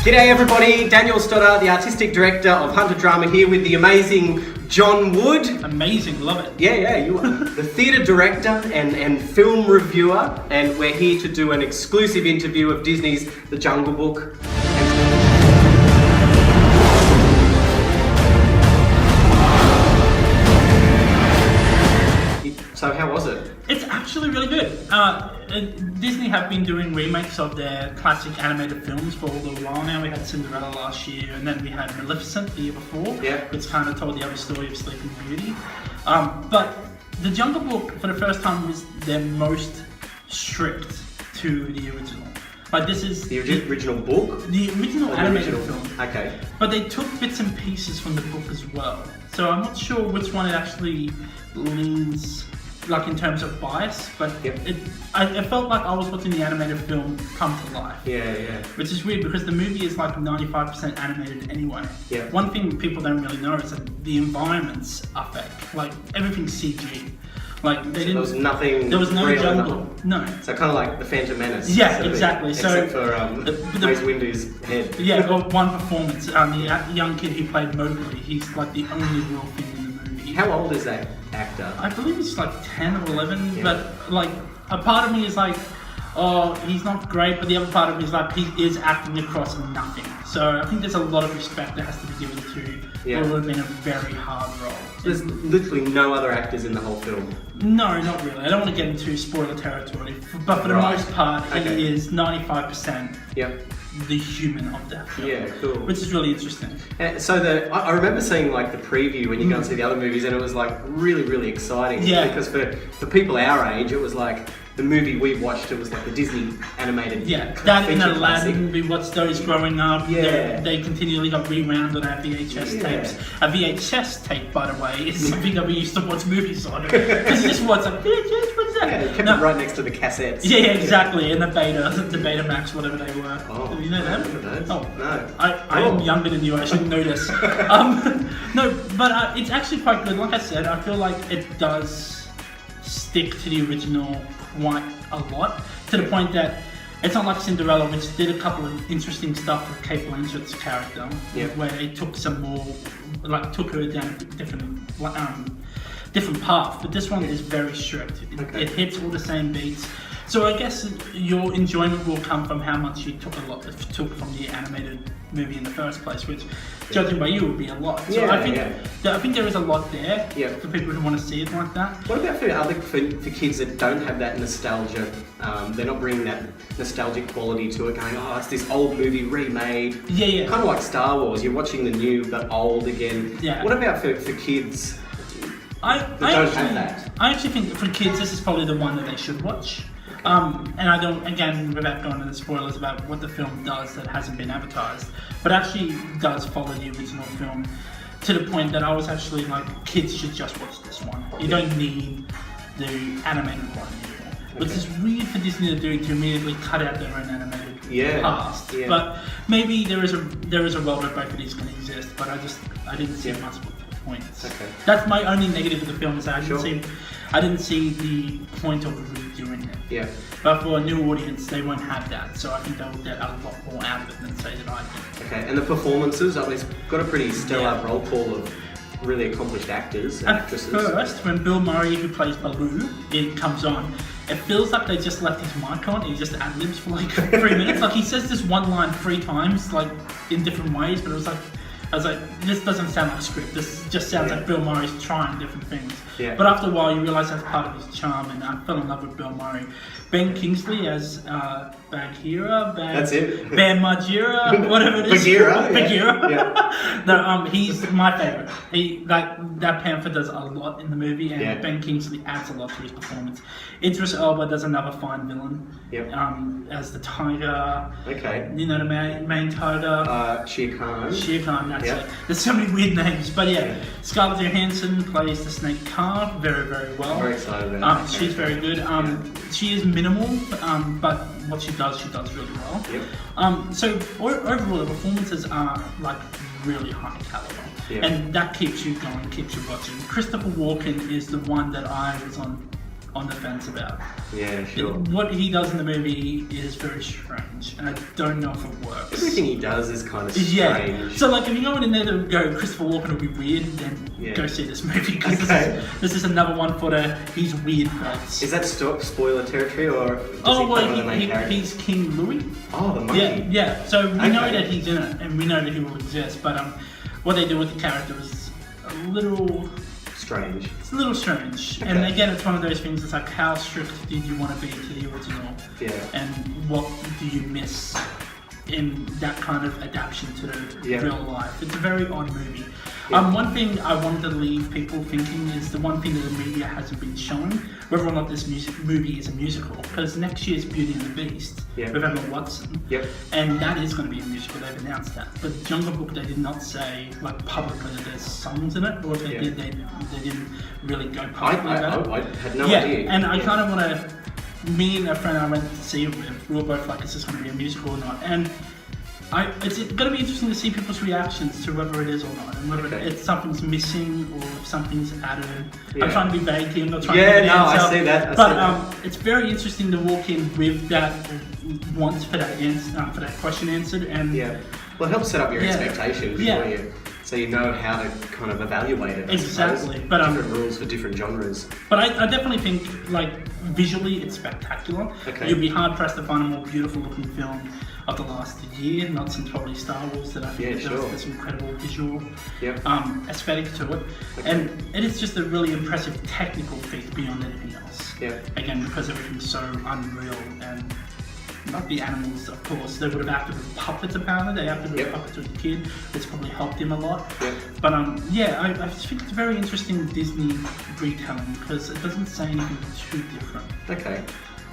G'day everybody, Daniel Stoddart, the Artistic Director of Hunter Drama here with the amazing John Wood. Amazing, love it. Yeah, you are. The Theatre Director and Film Reviewer, and we're here to do an exclusive interview of Disney's The Jungle Book. So how was it? It's actually really good. Disney have been doing remakes of their classic animated films for a little while now. We had Cinderella last year, and then we had Maleficent the year before, which kind of told the other story of Sleeping Beauty. But The Jungle Book, for the first time, was their most strict to the original. Like, this is the original book? The original animated film. Okay. But they took bits and pieces from the book as well. So I'm not sure which one it actually leans, like, in terms of bias, but I felt like I was watching the animated film come to life. Yeah. Which is weird because the movie is like 95% animated anyway. Yeah. One thing people don't really know is that the environments are fake. Like, everything's CG. Like, there was nothing. There was no real jungle. No. So kind of like the Phantom Menace. Yeah, exactly. Except for Mace Windu's head. Yeah, well, one performance. The young kid who played Mowgli, he's like the only real thing in the movie. How old is that actor? I believe he's like 10 or 11, but like a part of me is like, oh, he's not great, but the other part of me is like, he is acting across nothing. So I think there's a lot of respect that has to be given to what would have been a very hard role. There's literally no other actors in the whole film. No, not really. I don't want to get into spoiler territory, but for the most part, he is 95% the human of that film. Yeah, cool. Which is really interesting. So I remember seeing like the preview when you go and see the other movies, and it was like really exciting. Yeah. Because for people our age, it was like the movie we watched. It was like the Disney animated. Yeah, that in Aladdin, we watched those growing up. Yeah. They continually got rewound on our VHS tapes. A VHS tape, by the way, is something that we used to watch movies on. Because you just watch like, VHS, what's that? Yeah, they kept it right next to the cassettes. Yeah, exactly. And the Betamax, whatever they were. Oh, you know that? Oh, no. I am younger than you. I should know this. No, but it's actually quite good. Like I said, I feel like it does stick to the original quite a lot, to the point that it's not like Cinderella, which did a couple of interesting stuff with Kate Blanchett's character, where they took some more, like took her down a different path. But this one is very strict. It hits all the same beats. So I guess your enjoyment will come from how much you took from the animated movie in the first place, which, judging by you, would be a lot. So I think there is a lot there for people who want to see it like that. What about for kids that don't have that nostalgia? They're not bringing that nostalgic quality to it, going, oh, it's this old movie remade. Yeah. Kind of like Star Wars. You're watching the new but old again. Yeah. What about for kids that don't have that? I actually think for kids, this is probably the one that they should watch. And I don't, again, without going into the spoilers about what the film does that hasn't been advertised, but actually does follow the original film to the point that I was actually like, kids should just watch this one. You don't need the animated one anymore. Which is weird for Disney to do, to immediately cut out their own animated past. Yeah. But maybe there is a role where both of these can exist, but I didn't see much points. Okay. That's my only negative of the film, is that I didn't see the point of redoing it. Yeah. But for a new audience, they won't have that, so I think they'll get a lot more out of it than say that I did. Okay, and the performances, I mean, it's got a pretty stellar roll call of really accomplished actors and actresses. At first, when Bill Murray, who plays Baloo, it comes on, it feels like they just left his mic on and he just ad-libs for like 3 minutes. Like, he says this one line 3 times, like, in different ways, but I was like, this doesn't sound like a script. This just sounds like Bill Murray's trying different things. Yeah. But after a while, you realise that's part of his charm, and I fell in love with Bill Murray. Ben Kingsley as Bagheera, that's it. Bam Margera, whatever it is. Bagheera. Yeah. No, he's my favourite. That panther does a lot in the movie, and Ben Kingsley adds a lot to his performance. Idris Elba does another fine villain. Yep. As the tiger. Okay. You know the main tiger. Shere Khan. Shere Khan, that's it. There's so many weird names, but Scarlett Johansson plays the snake Car very well. Very excited about that. She's very good. She is minimal, but what she does really well. Yep. So overall, the performances are like really high caliber, and that keeps you going, keeps you watching. Christopher Walken is the one that I was on on the fence about. Yeah, sure. What he does in the movie is very strange, and I don't know if it works. Everything he does is kind of strange. Yeah. So like, if you're going in there to go Christopher Walken will be weird, then go see this movie because this is another one for the he's weird votes. Is that spoiler territory or? He's King Louis. Oh, the monkey. Yeah. So we know that he's in it, and we know that he will exist. But what they do with the character is a little strange. It's a little strange. Okay. And again, it's one of those things. It's like, how strict did you want to be to the original? Yeah. And what do you miss in that kind of adaptation to real life? It's a very odd movie. Yeah. One thing I wanted to leave people thinking is the one thing that the media hasn't been showing, whether or not this movie is a musical. Because next year's Beauty and the Beast with Emma Watson, and that is going to be a musical. They've announced that. But Jungle Book, they did not say like publicly that there's songs in it, or if they did, they didn't really go publicly about it. I had no idea. And I kind of want to. Me and a friend I went to see it with, we were both like, is this going to be a musical or not? And it's going to be interesting to see people's reactions to whether it is or not, and whether it's something's missing or if something's added. I'm trying to be vague here, I'm not trying to be I see that. But it's very interesting to walk in with that want for that question answered, and well, it helps set up your expectations for you, so you know how to kind of evaluate it. Exactly, but different rules for different genres. But I definitely think like visually it's spectacular. Okay. You'd be hard pressed to find a more beautiful looking film of the last year, not since probably Star Wars, that I think there's this incredible visual aesthetic to it. Okay. And it is just a really impressive technical feat beyond anything else. Yeah. Again, because everything's so unreal, and not the animals, of course. They would have acted with puppets apparently. They acted with puppets with the kid. It's probably helped him a lot. But I just think it's a very interesting Disney retelling because it doesn't say anything too different. Okay.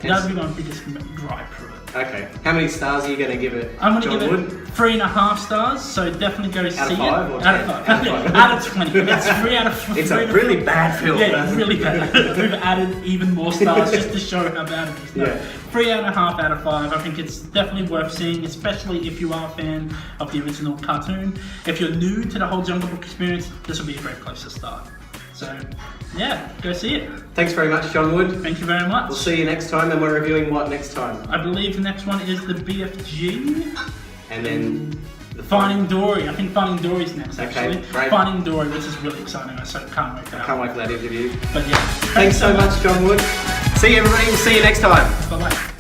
That would be my biggest gripe for it. Okay. How many stars are you going to give it? I'm going to give it 3.5 stars, so definitely go see it. Out of 5 or 10? Out of 20. It's 3 out of 5. It's a really bad film. Yeah, it's really bad. We've added even more stars just to show how bad it is. No, 3.5 out of 5. I think it's definitely worth seeing, especially if you are a fan of the original cartoon. If you're new to the whole Jungle Book experience, this will be a great place to start. So, go see it. Thanks very much, John Wood. Thank you very much. We'll see you next time, and we're reviewing what next time? I believe the next one is the BFG. And then Finding Dory. I think Finding Dory's next, actually. Great. Finding Dory, this is really exciting. I can't wait for that. Can't wait for that interview. But Thanks so much, John Wood. See you, everybody. We'll see you next time. Bye-bye.